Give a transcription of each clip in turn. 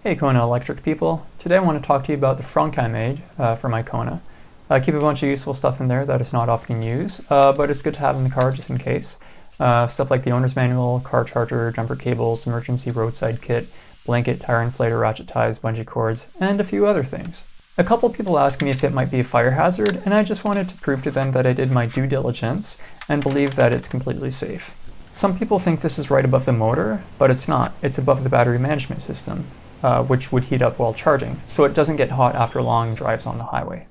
Hey Kona Electric people, today I want to talk to you about the Frunk I made for my Kona. I keep a bunch of useful stuff in there that is not often used, but it's good to have in the car just in case. Stuff like the owner's manual, car charger, jumper cables, emergency roadside kit, blanket, tire inflator, ratchet ties, bungee cords, and a few other things. A couple people asked me if it might be a fire hazard, and I just wanted to prove to them that I did my due diligence and believe that it's completely safe. Some people think this is right above the motor, but it's not. It's above the battery management system, which would heat up while charging, so it doesn't get hot after long drives on the highway.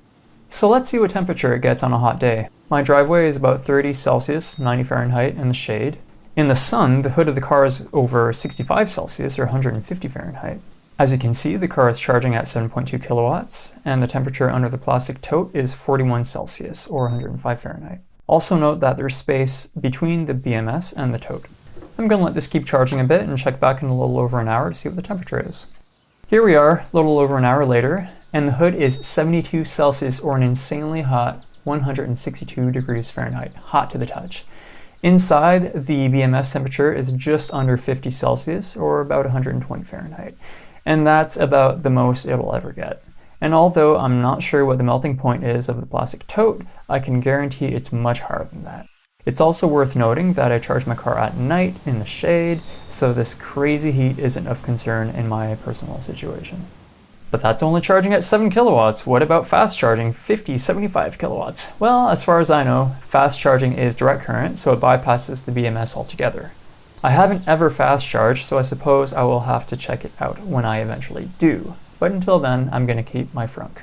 So let's see what temperature it gets on a hot day. My driveway is about 30 Celsius, 90 Fahrenheit in the shade. In the sun, the hood of the car is over 65 Celsius or 150 Fahrenheit. As you can see, the car is charging at 7.2 kilowatts, and the temperature under the plastic tote is 41 Celsius or 105 Fahrenheit. Also note that there's space between the BMS and the tote. I'm going to let this keep charging a bit and check back in a little over an hour to see what the temperature is. Here we are, a little over an hour later, and the hood is 72 Celsius or an insanely hot 162 degrees Fahrenheit, hot to the touch. Inside, the BMS temperature is just under 50 Celsius or about 120 Fahrenheit, and that's about the most it'll ever get. And although I'm not sure what the melting point is of the plastic tote, I can guarantee it's much higher than that. It's also worth noting that I charge my car at night in the shade, so this crazy heat isn't of concern in my personal situation. But that's only charging at 7 kilowatts. What about fast charging, 50, 75 kilowatts? Well, as far as I know, fast charging is direct current, so it bypasses the BMS altogether. I haven't ever fast charged, so I suppose I will have to check it out when I eventually do. But until then, I'm going to keep my Frunk.